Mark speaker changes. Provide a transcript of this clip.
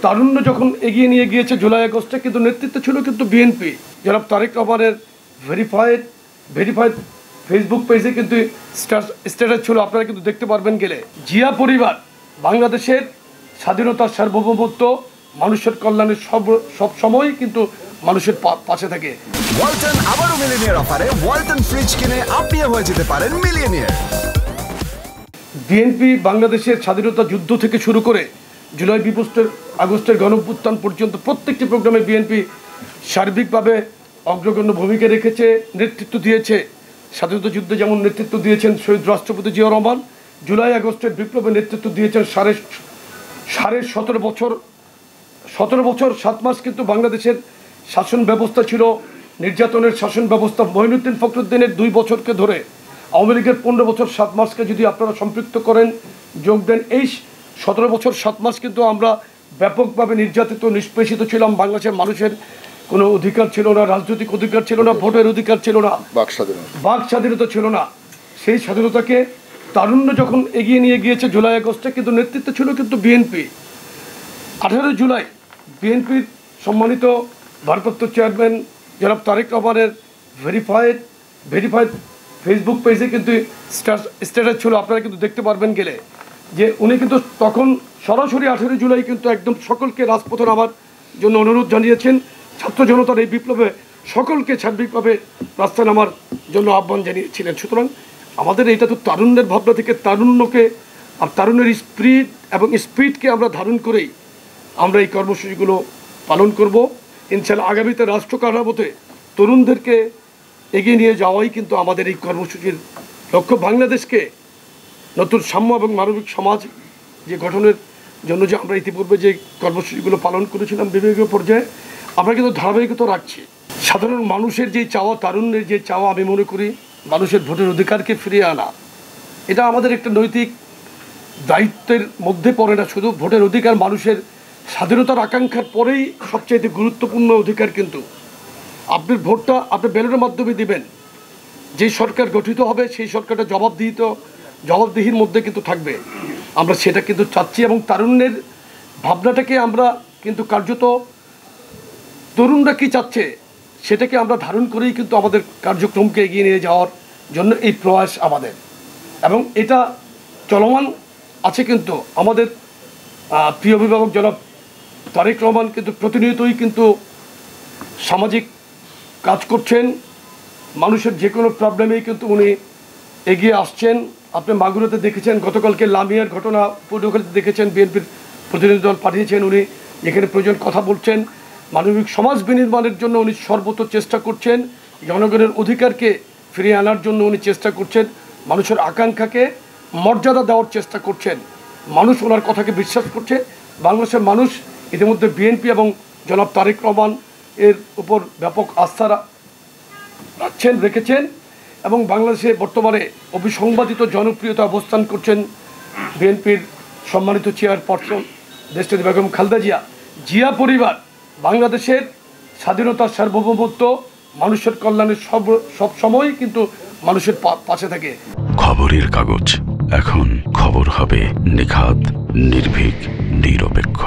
Speaker 1: তারুণ্য যখন এগিয়ে নিয়ে গিয়েছে জুলাই আগস্টে, কিন্তু নেতৃত্ব ছিল কিন্তু বিএনপি। জনাব তারেক রহমানের ভেরিফাইড ফেসবুক পেজে কিন্তু স্ট্যাটাস ছিল, আপনারা কিন্তু দেখতে পারবেন গেলে। জিয়া পরিবার বাংলাদেশের স্বাধীনতার সার্বভৌমত্ব, মানুষের কল্যাণের সব সময় কিন্তু মানুষের পাশে থাকে।
Speaker 2: ওয়ালটন আবারও মিলিয়নিয়ার অফারে ওয়ালটন ফ্রিজ কিনে আপনিও হয়ে যেতে পারেন মিলিয়নিয়ার।
Speaker 1: বিএনপি বাংলাদেশের স্বাধীনতা যুদ্ধ থেকে শুরু করে জুলাই আগস্টের গণঅভ্যুত্থান পর্যন্ত প্রত্যেকটি প্রোগ্রামে বিএনপি সার্বিকভাবে অগ্রগণ্য ভূমিকা রেখেছে, নেতৃত্ব দিয়েছে। স্বাধীনতা যুদ্ধে যেমন নেতৃত্ব দিয়েছেন শহীদ রাষ্ট্রপতি জিয়াউর রহমান, জুলাই আগস্টের বিপ্লবে নেতৃত্ব দিয়েছেন সাড়ে 17 বছর 7 মাস কিন্তু বাংলাদেশের শাসন ব্যবস্থা ছিল নির্যাতনের শাসন ব্যবস্থা। মঈনুদ্দিন ফখরুদ্দিনের 2 বছরকে ধরে, আওয়ামী লীগের 15 বছর 7 মাসকে যদি আপনারা সম্পৃক্ত করেন, যোগ দেন, এই 17 বছর 7 মাস কিন্তু আমরা ব্যাপকভাবে নির্যাতিত, নিষ্পেষিত ছিলাম। বাংলাদেশের মানুষের কোনো অধিকার ছিল না, রাজনৈতিক অধিকার ছিল না, ভোটের অধিকার ছিল না, বাক স্বাধীনতা ছিল না। সেই স্বাধীনতাকে তারুণ্য যখন এগিয়ে নিয়ে গিয়েছে জুলাই আগস্টে, কিন্তু নেতৃত্ব ছিল কিন্তু বিএনপি। 18 জুলাই বিএনপির সম্মানিত ভারপ্রাপ্ত চেয়ারম্যান জনাব তারেক রহমানের ভেরিফাইড ফেসবুক পেজে কিন্তু স্ট্যাটাস ছিল, আপনারা কিন্তু দেখতে পারবেন গেলে, যে উনি কিন্তু তখন সরাসরি 18 জুলাই কিন্তু একদম সকলকে রাজপথে নামার জন্য অনুরোধ জানিয়েছেন। ছাত্র জনতার এই বিপ্লবে সকলকে সার্বিকভাবে রাস্তায় নামার জন্য আহ্বান জানিয়েছিলেন। সুতরাং আমাদের এটা তো তারুণ্যের ভাবনা থেকে, তারুণ্যকে আর তারুণ্যের স্পিডকে আমরা ধারণ করেই আমরা এই কর্মসূচিগুলো পালন করব। ইনশাআল্লাহ আগামীতে রাষ্ট্র কাঠামোতে তরুণদেরকে এগিয়ে নিয়ে যাওয়াই কিন্তু আমাদের এই কর্মসূচির লক্ষ্য। বাংলাদেশকে নতুন সাম্য এবং মানবিক সমাজ যে গঠনের জন্য যে আমরা ইতিপূর্বে যে কর্মসূচিগুলো পালন করেছিলাম বিভাগীয় পর্যায়ে, আমরা কিন্তু ধারাবাহিকতা রাখছি। সাধারণ মানুষের যে চাওয়া, তারুণ্যের যে চাওয়া, আমি মনে করি মানুষের ভোটের অধিকারকে ফিরিয়ে আনা, এটা আমাদের একটা নৈতিক দায়িত্বের মধ্যে পড়ে না। শুধু ভোটের অধিকার মানুষের স্বাধীনতার আকাঙ্ক্ষার পরেই সবচেয়ে গুরুত্বপূর্ণ অধিকার। কিন্তু আপনি ভোটটা আপনি ব্যালটের মাধ্যমে দিবেন, যেই সরকার গঠিত হবে সেই সরকারটা জবাবদিহির মধ্যে কিন্তু থাকবে। আমরা সেটা কিন্তু চাচ্ছি, এবং তারুণ্যের ভাবনাটাকে আমরা কিন্তু কার্যত তরুণরা কী চাচ্ছে সেটাকে আমরা ধারণ করেই কিন্তু আমাদের কার্যক্রমকে এগিয়ে নিয়ে যাওয়ার জন্য এই প্রয়াস আমাদের, এবং এটা চলমান আছে। কিন্তু আমাদের প্রিয় অভিভাবক জনাব তারেক রহমান কিন্তু প্রতিনিয়তই কিন্তু সামাজিক কাজ করছেন, মানুষের যে কোনো প্রবলেমেই কিন্তু উনি এগিয়ে আসছেন। আপনি মাগুরাতে দেখেছেন, গতকালকে লামিয়ার ঘটনা পটুয়াখালীতে দেখেছেন, বিএনপির প্রতিনিধি দল পাঠিয়েছেন, উনি যেখানে প্রয়োজন কথা বলছেন। মানবিক সমাজ বিনির্মাণের জন্য উনি সর্বত চেষ্টা করছেন, জনগণের অধিকারকে ফিরিয়ে আনার জন্য উনি চেষ্টা করছেন, মানুষের আকাঙ্ক্ষাকে মর্যাদা দেওয়ার চেষ্টা করছেন। মানুষ ওনার কথাকে বিশ্বাস করছে। বাংলাদেশের মানুষ ইতিমধ্যে বিএনপি এবং জনাব তারেক রহমান এর উপর ব্যাপক আস্থা রেখেছেন, এবং বাংলাদেশে বর্তমানে অবিসংবাদিত জনপ্রিয়তা অবস্থান করছেন বিএনপির সম্মানিত চেয়ারপারসন দেশনেত্রী বেগম খালেদা জিয়া। জিয়া পরিবার বাংলাদেশের স্বাধীনতার সার্বভৌমত্ব, মানুষের কল্যাণের সব সময় কিন্তু মানুষের পাশে থাকে।
Speaker 3: খবরের কাগজ এখন খবর হবে নিখাত, নির্ভীক, নিরপেক্ষ।